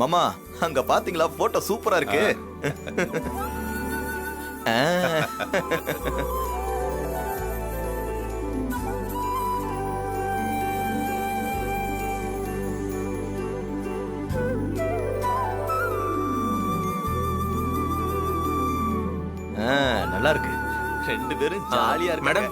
மாமா அங்க பாத்தீங்களா போட்டோ சூப்பரா இருக்கு. நல்லா இருக்கு. ரெண்டு பேரும் ஜாலியா இருக்கு மேடம்.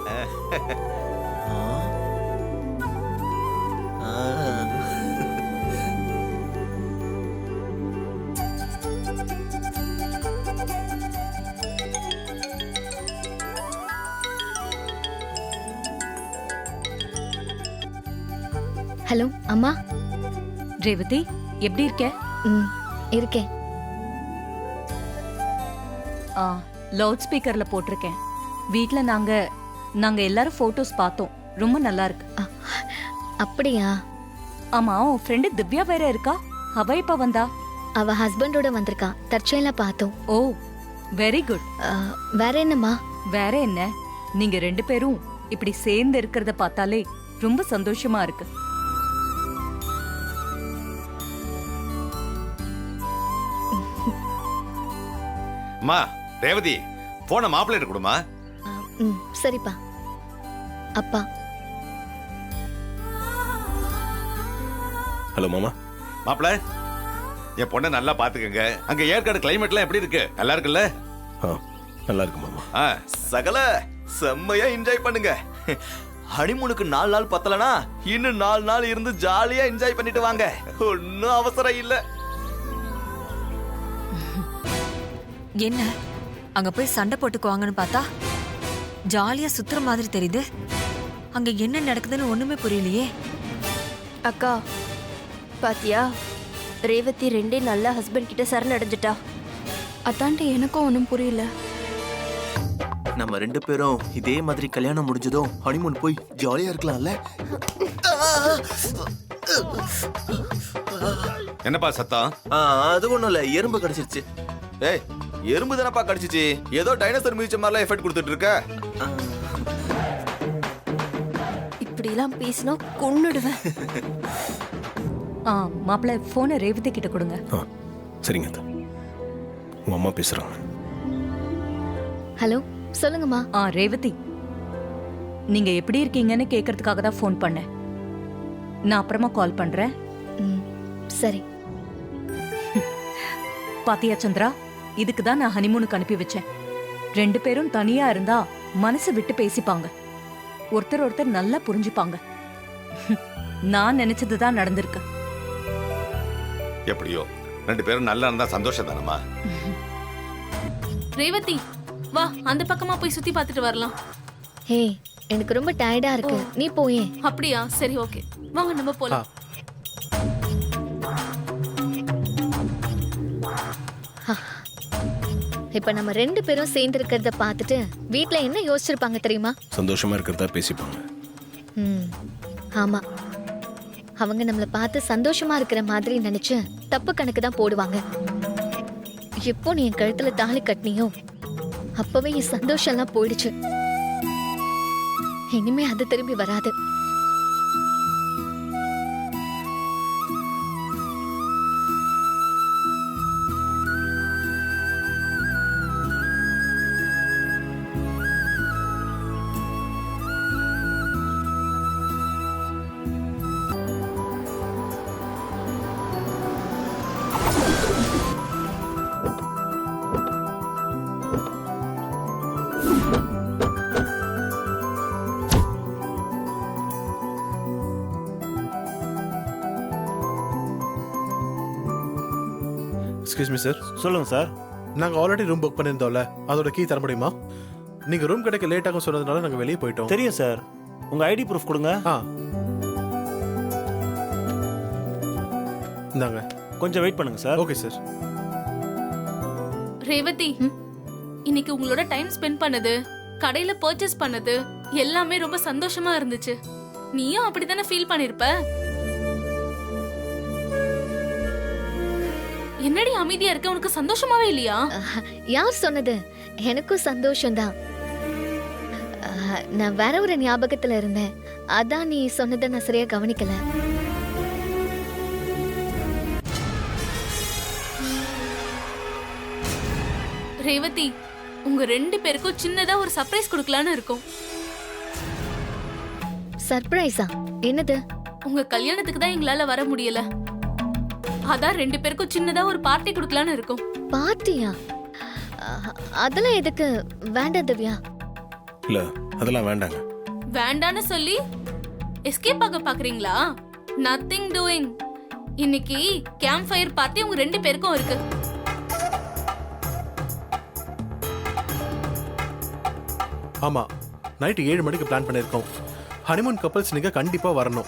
ஹலோ அம்மா. ரேவதி எப்படி இருக்க? இருக்கேன். லவுட் ஸ்பீக்கர்ல போட்டிருக்கேன். வீட்ல நாங்க எல்லாரும் போட்டோஸ் பார்த்தோம். ரொம்ப நல்லா இருக்கு. அப்படியா? ஆமா, உன் ஃப்ரெண்டு திவ்யா வேற இருக்கா. அவ இப்ப வந்தா? அவ ஹஸ்பண்டோட வந்திருக்கா. தற்செயலா பார்த்தோம். ஓ வெரி குட். வேற என்னம்மா? வேற என்ன, நீங்க ரெண்டு பேரும் இப்படி சேர்ந்து இருக்கிறத பார்த்தாலே ரொம்ப சந்தோஷமா இருக்கு. அம்மா ரேவதி போன மாப்பிள்ளைட்டு கொடுமா. சரிப்பா. அப்பா. ஹலோ மாமா. மாப்பிள்ள என் பொண்ணை நல்லா பாத்துக்கங்க. அங்க ஏற்காடு கிளைமேட்லாம் எப்படி இருக்கு? நல்லா இருக்குல்ல? நல்லா இருக்கு மாமா. சகல செம்மையா என்ஜாய் பண்ணுங்க. ஹனிமூனுக்கு 4 நாள் பத்தலனா இன்னும் 4 நாள் இருந்து ஜாலியா என்ஜாய் பண்ணிட்டு வாங்க. ஒன்னும் அவசரம் இல்ல. என்ன அங்க போய் சண்டை போட்டுக்குவாங்கன்னு பார்த்தா ஜாலியா சுத்துற மாதிரி தெரியுது. அங்க என்ன நடக்குதுன்னு ஒண்ணுமே புரியலையே. அக்கா பாத்தியா, ரேவதி ரெண்டே நல்ல ஹஸ்பண்ட் கிட்ட சரணடைஞ்சிட்டா. அதான்ட்டு எனக்கும் ஒன்றும் புரியல. நம்ம ரெண்டு பேரும் இதே மாதிரி கல்யாணம் முடிஞ்சதும் ஹனிமூன் போய் ஜாலியா இருக்கலாம்ல. என்னப்பா சத்தம்? அது ஒண்ணும் இல்ல, எறும்பு கடிச்சிருச்சு. ஏய், எறும்பு தானப்பா கடிச்சிச்சு. ஏதோ டைனோசர் மியூசியம் மாதிரிலாம் எஃபெக்ட் கொடுத்துட்டு இருக்க. இப்படி எல்லாம் பேசினா கொன்னுடுவேன். மாப்பிள்ள போனை ரேவதி கிட்ட கொடுங்க. சரிங்க அத்தா. உங்க அம்மா பேசுறாங்க. ஹலோ சொல்லுங்கம்மா. ரேவதி, நீங்க எப்படி இருக்கீங்கன்னு கேக்குறதுக்காக தான் ஃபோன் பண்ணேன். நான் அப்புறமா கால் பண்றேன். சரி. பாத்தியா சந்திரா, இதுக்கு தான் நான் ஹனிமூனுக்கு அனுப்பி வச்சேன். ரெண்டு பேரும் தனியா இருந்தா மனசு விட்டு பேசிப்பாங்க, ஒருத்தர் நல்லா புரிஞ்சுப்பாங்க. நான் நினைச்சதுதான் நடந்திருக்கு. எப்படியோ ரெண்டு பேரும் நல்லா இருந்தா சந்தோஷம் தானம்மா. ரேவதி வா, அந்த பக்கமா போய் சுத்தி பார்த்துட்டு வரலாம். ஹே, எனக்கு ரொம்ப டயர்டா இருக்கு, நீ போயே. அப்படியா? சரி ஓகே, வாங்க நம்ம போலாம். இப்ப நம்ம ரெண்டு பேரும் சேர்ந்து இருக்கிறத பார்த்துட்டு வீட்ல என்ன யோசிச்சிருப்பாங்க தெரியுமா? சந்தோஷமா இருக்கிறதா பேசிப்பாங்க. ஆமா, அவங்க நம்மள பார்த்து சந்தோஷமா இருக்கிற மாதிரி நினைச்சு தப்பு கணக்கு தான் போடுவாங்க. எப்போ நீ என் கழுத்துல தாலி கட்டினியோ அப்பவே என் சந்தோஷம் எல்லாம் போயிடுச்சு. இனிமே அது திரும்பி வராது. Excuse me sir. சொல்லுங்க சார். நாங்கள் ஆல்ரெடி ரூம் புக் பண்ணியிருந்தோம்ல, அதோட கீ தர முடியுமா? நீங்கள் ரூம் கிடைக்க லேட் ஆகும் சொன்னதுனால நாங்கள் வெளியே போயிட்டோம். தெரியும் சார். உங்கள் ஐடி ப்ரூஃப் கொடுங்க. இந்தாங்க. கொஞ்சம் வெயிட் பண்ணுங்க சார். Okay sir. ரேவதி, இன்னைக்கு உங்களோட டைம் ஸ்பெண்ட் பண்ணது, கடையில பர்ச்சேஸ் பண்ணது எல்லாமே ரொம்ப சந்தோஷமா இருந்துச்சு. நீயும் அப்படித்தானே ஃபீல் பண்ணிருப்ப? என்னடி அமைதியா இருக்க? உனக்கு சந்தோஷமாவே இல்லையா? யார் சொன்னது? எனக்கும் சந்தோஷம்தான். நான் வேற ஒரு ஞாபகத்துல இருந்தேன், அதான் நீ சொன்னதை நான் சரியா கவனிக்கல. ரேவதி, உங்க 2 பேருக்கும் சின்னதா ஒரு சர்ப்ரைஸ் கொடுக்கலான்னு இருக்கோம். சர்ப்ரைஸா? என்னது? உங்க கல்யாணத்துக்கு தான் எங்களால வர முடியல. அதான் 2 பேருக்கும் சின்னதா ஒரு பார்ட்டி கொடுக்கலான்னு இருக்கோம். பார்ட்டியா? அதெல்லாம் எதுக்கு? வேண்டாம் திவ்யா. இல்ல அதெல்லாம் வேண்டாங்க. வேண்டான்னு சொல்லி எஸ்கேப் ஆக பாக்குறீங்களா? Nothing doing. இன்னைக்கு கேம்ப் ஃபயர் பார்ட்டி உங்க 2 பேருக்கும் இருக்கு. ஆமா, நைட் 7 மணிக்கு பிளான் பண்ணிருக்கோம். ஹனிமூன் கப்பல்ஸ் நீங்க கண்டிப்பா வரணும்.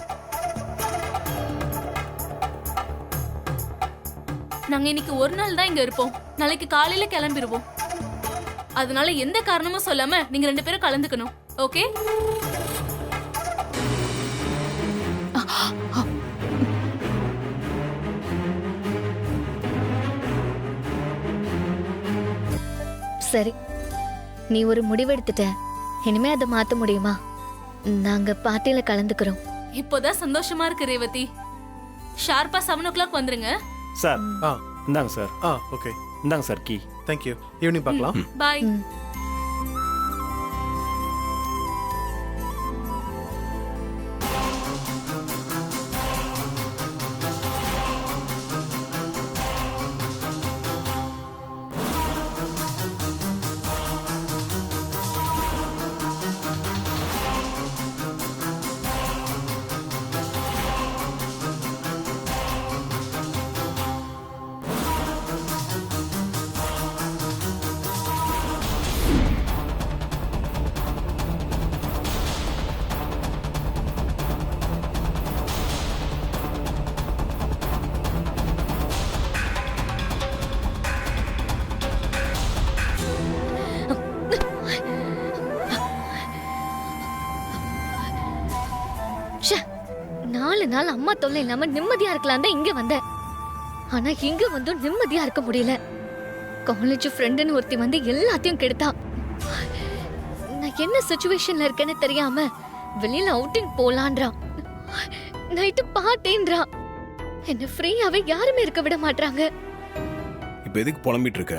நாங்க இன்னைக்கு ஒரு நாள் தான் இங்க இருப்போம். நாளைக்கு காலையில கிளம்பிடுவோம். அதனால எந்த காரணமும் சொல்லாம நீங்க 2 பேரும் கலந்துக்கணும். ஓகே? சரி, நீ ஒரு முடிவெடுத்துட்ட. இனிமே அதை மாத்த முடியுமா? நாங்க பார்ட்டியில கலந்துக்கிறோம். இப்போதான் சந்தோஷமா இருக்கு ரேவதி. ஷார்ப்பா 7 o'clock வந்துருங்க. சார் ஆ இந்தாங்க சார். ஓகே. இந்தாங்க சார் கீ. தேங்க்யூ. ஈவினிங் பார்க்கலாம். பாய். நாலு நாள் அம்மா தொல்லை இல்லாம நிம்மதியா இருக்கலாம் தான் இங்க வந்தேன். ஆனா இங்க வந்தும் நிம்மதியா இருக்க முடியல. காலேஜ் ஃப்ரெண்டுன்னு ஒருத்தி வந்து எல்லாத்தையும் கெடுத்தா. நான் என்ன சிச்சுவேஷன்ல இருக்கேன்னு தெரியாம வெளியில அவுட்டிங் போலான்றான். நைட்டு பார்ட்டின்றான். என்ன ஃப்ரீயாவே யாருமே இருக்க விட மாட்டாங்க. இப்ப எதுக்கு புலம்பிட்டு இருக்க?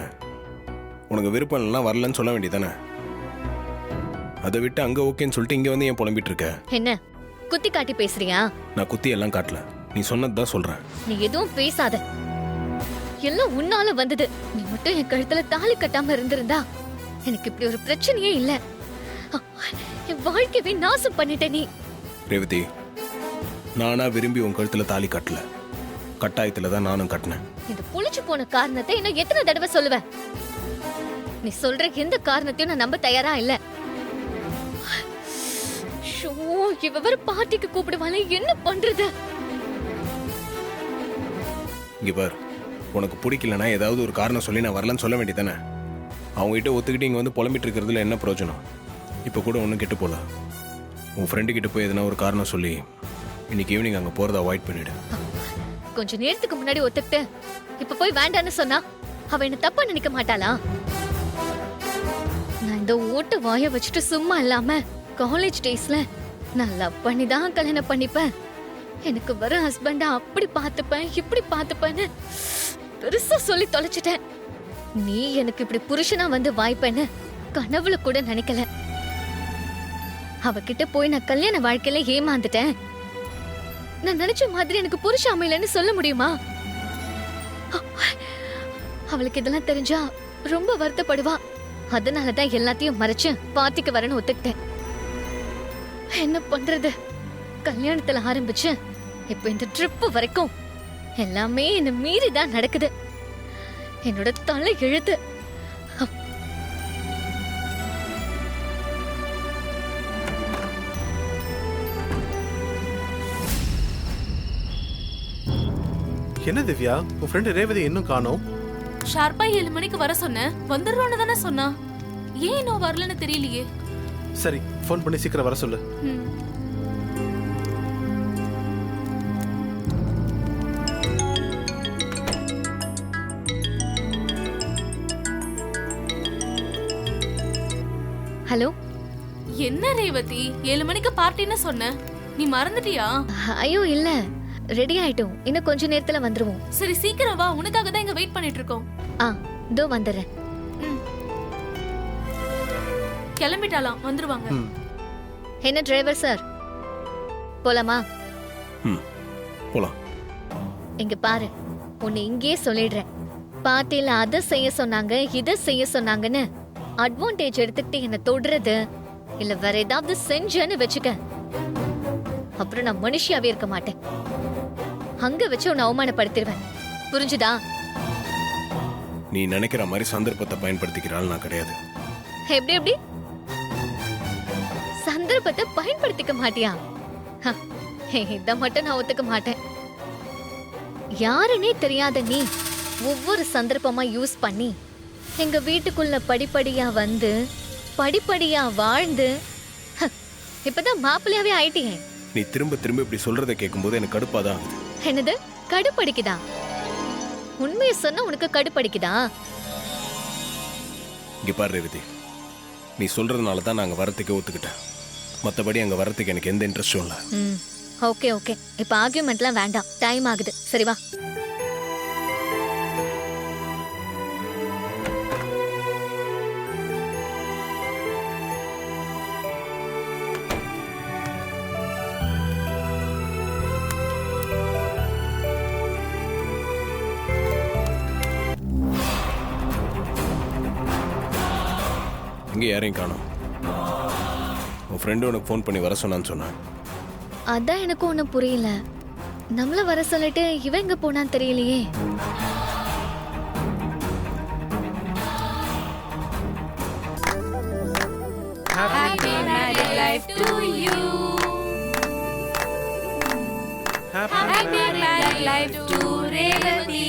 உனக்கு விருப்பம் எல்லாம் வரலன்னு சொல்ல வேண்டியதானே? அதை விட்டு அங்க ஓகேன்னு சொல்லிட்டு இங்க வந்து ஏன் புலம்பிட்டு இருக்க? என்ன குத்தி காட்டி பேசுறியா? நான் குத்தி எல்லாம் காட்டல, நீ சொன்னதுதான் சொல்றேன். நீ எதுவும் பேசாத. எல்லாம் உன்னால வந்தது. நீ மட்டும் என் கழுத்துல தாலி கட்டாம இருந்திருந்தா எனக்கு இப்படி ஒரு பிரச்சனையே இல்ல. என் வாழ்க்கையை நாசம் பண்ணிட்ட நீ. ரேவதி, நானா விரும்பி உன் கழுத்துல தாலி கட்டல, கட்டாயத்துல தான் நானும் கட்டினேன். இந்த புளிச்சு போன காரணத்தை இன்னும் எத்தனை தடவை சொல்லுவேன்? நீ சொல்ற எந்த காரணத்தையும் நான் நம்ப தயாரா இல்ல. இவ வேற பார்ட்டிக்கு கூப்பிடுவாளே, என்ன பண்றது? இங்க பார், உனக்கு பிடிக்கலனா ஏதாவது ஒரு காரணம் சொல்லி நான் வரலன்னு சொல்ல வேண்டியதானே? அவங்க கிட்ட ஒத்துக்கிட்டு இங்க வந்து புலம்பிட்டு இருக்கிறதுல என்ன பிரயோஜனம்? இப்ப கூட ஒன்றும் கெட்டு போல. உன் ஃப்ரெண்டு கிட்ட போய் எதனா ஒரு காரணம் சொல்லி இன்னைக்கு ஈவினிங் அங்க போறதை அவாய்ட் பண்ணிடு. கொஞ்ச நேரத்துக்கு முன்னாடி ஒத்துக்கிட்டு இப்ப போய் வேண்டான்னு சொன்னா அவ என்ன தப்பா நினைக்க மாட்டாளா? நான் இந்த ஓட்டு வாய வச்சுட்டு சும்மா இல்லாம காலேஜ் டேஸ்ல நான் லவ் பண்ணி தான் கல்யாணம் பண்ணிப்பேன், எனக்கு வர ஹஸ்பண்டா அப்படி பார்த்துப்பேன் இப்படி பார்த்துப்பேன்னு பெருசா சொல்லி தொலைச்சிட்டேன். நீ எனக்கு இப்படி புருஷனா வந்து வாய்ப்பேன்னு கனவுல கூட நினைக்கல. அவகிட்ட போய் நான் கல்யாண வாழ்க்கையில ஏமாந்துட்டேன். நான் நினைச்ச மாதிரி எனக்கு புருஷ அமையலன்னு சொல்ல முடியுமா? அவளுக்கு இதெல்லாம் தெரிஞ்சா ரொம்ப வருத்தப்படுவா. அதனாலதான் எல்லாத்தையும் மறைச்சு பார்ட்டிக்கு வரணும் ஒத்துக்கிட்டேன். என்ன பண்றது? கல்யாணத்துல ஆரம்பிச்சு இப்ப இந்த ட்ரிப் வரைக்கும் எல்லாமே என்ன மீறிதான் நடக்குது. என்னோட தலை எழுத்து. என்ன திவ்யா, உன் ஃப்ரெண்டு ரேவதி இன்னும் காணோம்? ஷார்ப்பா 7 மணிக்கு வர சொன்னேன். வந்துடுறோன்னு தானே சொன்னா. ஏன் இன்னும் வரலன்னு தெரியலையே. சரி, ஃபோன் பண்ணி சீக்கிரம் வர சொல்லு. ஹலோ. என்ன ரேவதி, 7 மணிக்கு பார்ட்டின்னு சொன்ன, நீ மறந்துட்டியா? ஐயோ இல்ல, ரெடி ஆயிட்டோம். இன்னும் கொஞ்ச நேரத்துல வந்துருவோம். சரி சீக்கிரம் வா, உனக்காக தான் இங்க வெயிட் பண்ணிட்டு இருக்கோம். இதோ வந்துடுறேன். கிளம்பிட்டாலாம், வந்துருவாங்க. என்ன டிரைவர் சார், போலாமா? ம் போலாம். இங்க பாரு, உன்னை இங்கேயே சொல்லிடுறேன். பார்ட்டியில அதை செய்ய சொன்னாங்க, இதை செய்ய சொன்னாங்கன்னு அட்வான்டேஜ் எடுத்துக்கிட்டு என்ன தொடுறது இல்ல வேற ஏதாவது செஞ்சேன்னு வச்சுக்க, அப்புறம் நான் மனுஷியாவே இருக்க மாட்டேன். அங்க வச்சு உன்னை அவமானப்படுத்திடுவேன். புரிஞ்சுதா? நீ நினைக்கிற மாதிரி சந்தர்ப்பத்தை பயன்படுத்திக்கிறாள் நான் கிடையாது. எப்படி எப்படி சந்தர்ப்பத்தை பயன்படுத்திக்க மாட்டியா? ஹ, இத மட்டும் நான் ஒத்துக்க மாட்டேன். யாருன்னே தெரியாத நீ ஒவ்வொரு சந்தர்ப்பமா யூஸ் பண்ணி எங்க வீட்டுக்குள்ள படிப்படியா வந்து படிப்படியா வாழ்ந்து ஹ, இப்பதான் மாப்பிள்ளையாவே ஆயிட்டியே. நீ திரும்ப திரும்ப இப்படி சொல்றதை கேட்கும்போது எனக்கு கடுப்பாதான் ஆகுது. என்னது கடுப்படிக்குதா? உண்மையை சொன்னா உனக்கு கடுப்படிக்குதா? இங்க பாரு ரேவதி, நீ சொல்றதுனால தான் நாங்க வரத்துக்கே ஒத்துக்கிட்டேன். மற்றபடி அங்க வரத்துக்கு எனக்கு எந்த இன்ட்ரெஸ்டும் இல்லை. ஓகே ஓகே, இப்ப ஆர்கியூமெண்ட்லாம் வேண்டாம், டைம் ஆகுது. சரி வா. இங்கே யாரையும் காணோம். உன் ஃப்ரெண்டு உனக்கு ஃபோன் பண்ணி வர சொன்னான்னு சொன்னான். அதான் எனக்கு ஒண்ணும் புரியல. நம்மள வர சொல்லிட்டு இவன் எங்க போனான்னு தெரியலையே. Happy married life to you. Happy married life to Revati.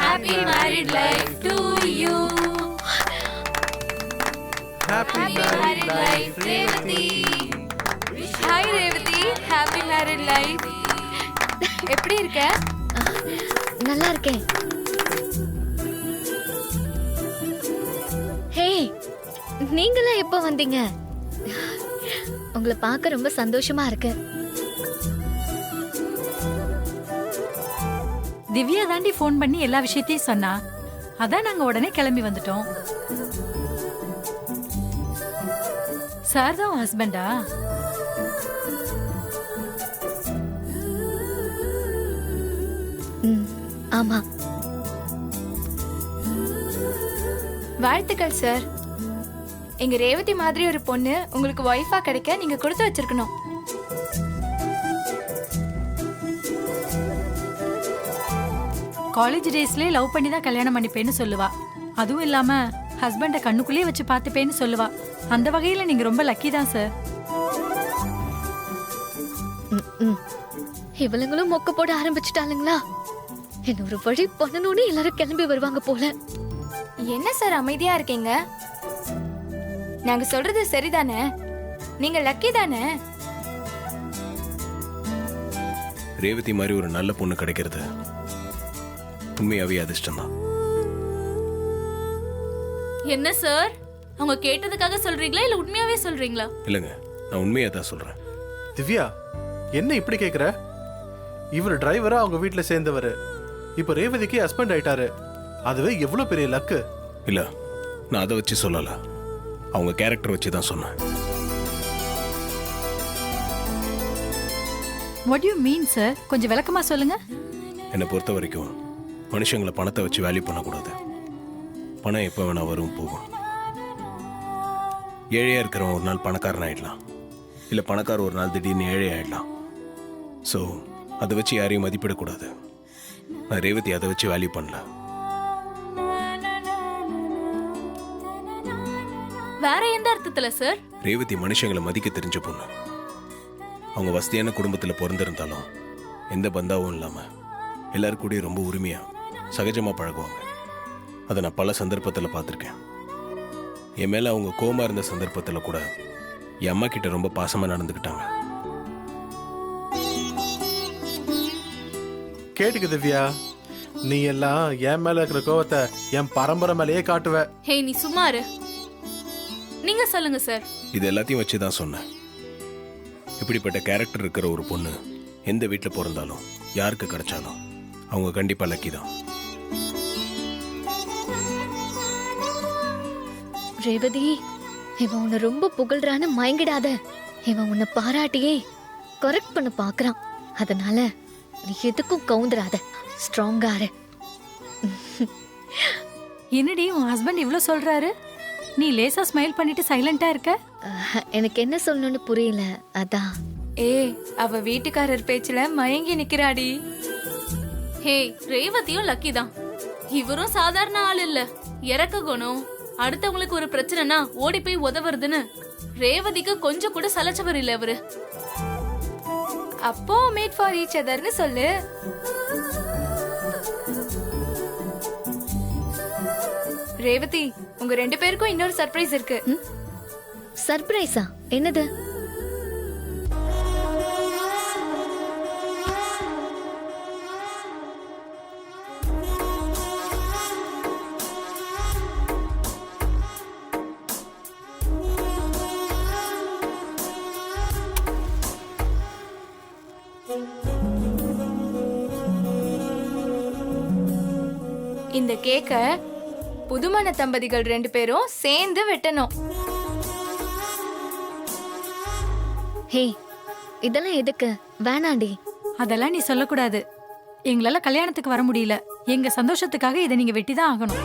Happy married life to you. Happy married life, Revati. Hi Revati, happy married life. எப்படி இருக்க? நல்லா இருக்கேன். ஹே, நீங்களா எப்ப வந்தீங்க? உங்களை பார்க்க ரொம்ப சந்தோஷமா இருக்கு. திவ்யா தாண்டி ஃபோன் பண்ணி எல்லா விஷயத்தையும் சொன்னா. அதான் நாங்க உடனே கிளம்பி வந்துட்டோம். சார் தான் ஹஸ்பண்டா? ஆமா. வாழ்த்துக்கள் சார். எங்க ரேவதி மாதிரி ஒரு பொண்ணு உங்களுக்கு ஒய்ஃபா கிடைக்க நீங்க கொடுத்து வச்சிருக்கணும். காலேஜ் டேஸ்லயே லவ் பண்ணி தான் கல்யாணம் பண்ணிப்பேன்னு சொல்லுவா. அதுவும் இல்லாம ஹஸ்பண்ட கண்ணுக்குள்ளேயே வச்சு பார்த்துப்பேன்னு சொல்லுவா. அந்த வகையில நீங்க ரொம்ப லக்கி தான் சார். இவளுங்களும் மொக்க போட ஆரம்பிச்சுட்டாளுங்களா? என்ன ஒரு வழி பண்ணணும்னு எல்லாரும் கிளம்பி வருவாங்க போல. என்ன சார் அமைதியா இருக்கீங்க? நாங்க சொல்றது சரிதானே? நீங்க லக்கி தானே? ரேவதி மாதிரி ஒரு நல்ல பொண்ணு கிடைக்கிறது உண்மையாவே அதிர்ஷ்டம் தான். என்ன சார், அவங்க கேட்டதுக்காக சொல்றீங்களா இல்ல உண்மையாவே சொல்றீங்களா? இல்லைங்க, நான் உண்மையா தான் சொல்றேன். திவ்யா, என்ன இப்படி கேக்குற? இவர் டிரைவரா அவங்க வீட்டுல சேர்ந்தவர், இப்ப ரேவதிக்கு ஹஸ்பண்ட் ஆயிட்டாரு. அதுவே எவ்வளவு பெரிய லக்கு. இல்ல, நான் அதை வச்சு சொல்லல, அவங்க கேரக்டர் வச்சு தான் சொன்னேன். What you mean sir? கொஞ்சம் விளக்கமா சொல்லுங்க. என்னை பொறுத்த வரைக்கும் மனுஷங்களை பணத்தை வச்சு வேல்யூ பண்ணக்கூடாது. பணம் எப்போ வேணா வரும் போகும். ஏழையா இருக்கிறவன் ஒரு நாள் பணக்காரன் ஆயிடலாம், இல்லை பணக்காரர் ஒரு நாள் திடீர்னு ஏழை ஆயிடலாம். ஸோ அதை வச்சு யாரையும் மதிப்பிடக்கூடாது. நான் ரேவதி அதை வச்சு வேல்யூ பண்ணல. வேற எந்த அர்த்தத்துல சார்? ரேவதி மனுஷங்களை மதிக்க தெரிஞ்ச பொண்ணு. அவங்க வசதியான குடும்பத்தில் பிறந்திருந்தாலும் எந்த பந்தாவும் இல்லாமல் எல்லாரும் கூட ரொம்ப உரிமையா சகஜமாக பழகுவாங்க. அதை நான் பல சந்தர்ப்பத்தில் பார்த்துருக்கேன். என் மேலே அவங்க கோமா இருந்த சந்தர்ப்பத்தில் கூட என் அம்மா கிட்ட ரொம்ப பாசமாக நடந்துக்கிட்டாங்க. கேட்டுக்கு திவ்யா, நீ எல்லாம் என் மேல இருக்கிற கோவத்தை என் பரம்பரை மேலேயே காட்டுவ. ஹே, நீ சும்மா இரு. நீங்க சொல்லுங்க சார். இது எல்லாத்தையும் வச்சு தான் சொன்னேன். இப்படிப்பட்ட கேரக்டர் இருக்கிற ஒரு பொண்ணு எந்த வீட்டில் பிறந்தாலும் யாருக்கு கிடைச்சாலும் அவங்க கண்டிப்பாக லக்கி தான். ரேவதி, இவன் உன்னை ரொம்ப புகழ்றான்னு மயங்கிடாத. இவன் உன்னை பாராட்டியே கரெக்ட் பண்ண பாக்குறான். அதனால நீ எதுக்கும் கவுந்துராத, ஸ்ட்ராங்கா இரு. என்னடி உன் ஹஸ்பண்ட் இவ்ளோ சொல்றாரு, நீ லேசா ஸ்மைல் பண்ணிட்டு சைலண்டா இருக்க? எனக்கு என்ன சொல்லணும்னு புரியல, அதான். அவ வீட்டுக்காரர் பேச்சுல மயங்கி நிக்கிறாடி. ஹே, ரேவதியும் லக்கி தான். இவரும் சாதாரண ஆள் இல்ல, இறக்க குணம். அடுத்தவங்களுக்கு ஒரு பிரச்சனைனா ஓடி போய் உதவுறதுன்னு ரேவதிக்கு கொஞ்சம் கூட சலைச்சவர் இல்ல அவரு. அப்போ மேட் ஃபார் ஈச் அதர்னு சொல்லு. ரேவதி, உங்க 2 பேருக்கும் இன்னொரு சர்ப்ரைஸ் இருக்கு. சர்ப்ரைஸா? என்னது? இந்த கேக்க புதுமண தம்பதிகள் 2 பேரும் சேர்ந்து வெட்டணும். ஹே, இதெல்லாம் எதுக்கு? வேணாண்டி. அதெல்லாம் நீ சொல்லக்கூடாது. எங்களால கல்யாணத்துக்கு வர முடியல. எங்க சந்தோஷத்துக்காக இதை நீங்க வெட்டிதான் ஆகணும்.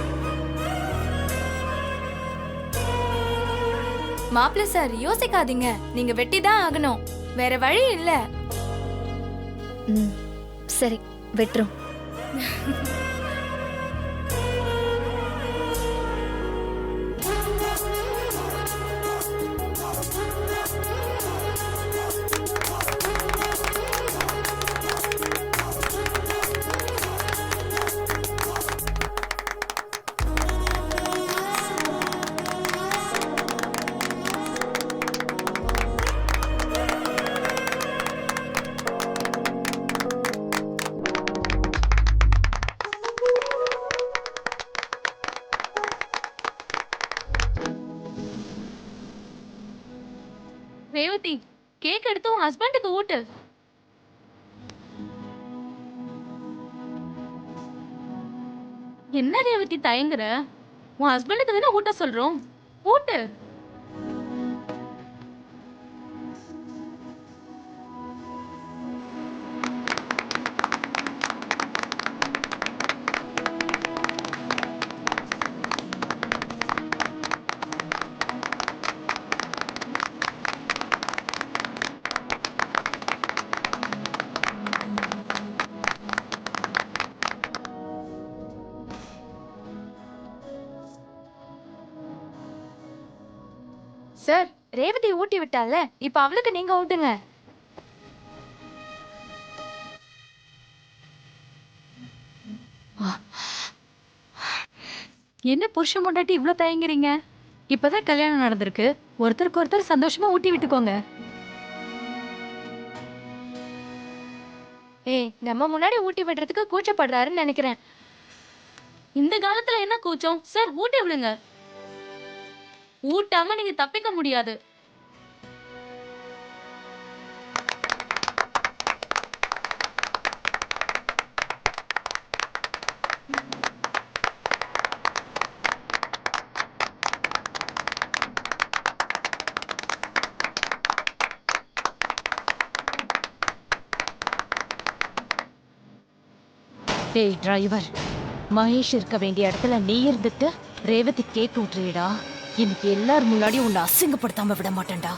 மாப்பிள்ள சார், யோசிக்காதீங்க, நீங்க வெட்டிதான் ஆகணும், வேற வழி இல்ல. சரி, வெட்டுறோம். ரேவதி, கேக் எடுத்து உன் ஹஸ்பண்டுக்கு ஊட்டு. என்ன ரேவதி தயங்குற? உன் ஹஸ்பண்டுக்கு தானே ஊட்ட சொல்றோம், ஊட்டு. சார், ரேவதி ஊட்டி விட்டால, இப்ப அவளுக்கு நீங்க ஊட்டுங்க. என்ன புருஷன் பொண்டாட்டி இவ்ளோ தயங்குறீங்க? இப்பதான் கல்யாணம் நடந்திருக்கு. ஒருத்தருக்கு ஒருத்தர் சந்தோஷமா ஊட்டி விட்டுக்கோங்க. நம்ம முன்னாடி ஊட்டி விடுறதுக்கு கூச்சப்படுறாருன்னு நினைக்கிறேன். இந்த காலத்துல என்ன கூச்சம்? சார், ஊட்டி விடுங்க. ஊட்டாம நீங்க தப்பிக்க முடியாது. டேய் டிரைவர், மகேஷ் இருக்க வேண்டிய இடத்துல நீ இருந்துட்டு ரேவதி கேக் ஊட்டுறீடா. இன்னைக்கு எல்லாரும் முன்னாடியும் உன்னை அசிங்கப்படுத்தாம விட மாட்டேன்டா.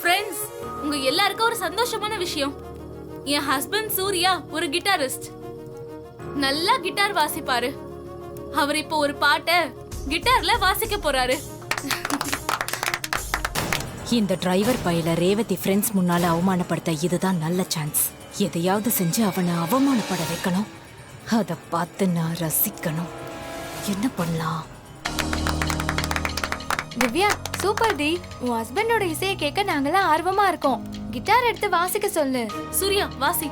ஃப்ரெண்ட்ஸ், உங்க எல்லாருக்கும் ஒரு சந்தோஷமான விஷயம். என் ஹஸ்பண்ட் சூர்யா ஒரு கிட்டாரிஸ்ட். நல்லா கிட்டார் வாசிப்பாரு. அவர் இப்போ ஒரு பாட்டை கிட்டார்ல வாசிக்க போறாரு. இந்த டிரைவர் பையில ரேவதி ஃப்ரெண்ட்ஸ் முன்னால அவமானப்படுத்த இதுதான் நல்ல சான்ஸ். எதையாவது செஞ்சு அவனை அவமானப்பட வைக்கணும். அதை பார்த்து நான் ரசிக்கணும். என்ன பண்ணலாம்? திவ்யா, சூப்பர் டி. உன் ஹஸ்பண்டோட இசையை கேட்க நாங்கெல்லாம் ஆர்வமா இருக்கோம். கிட்டார் எடுத்து வாசிக்க சொல்லு. சூர்யா, வாசி.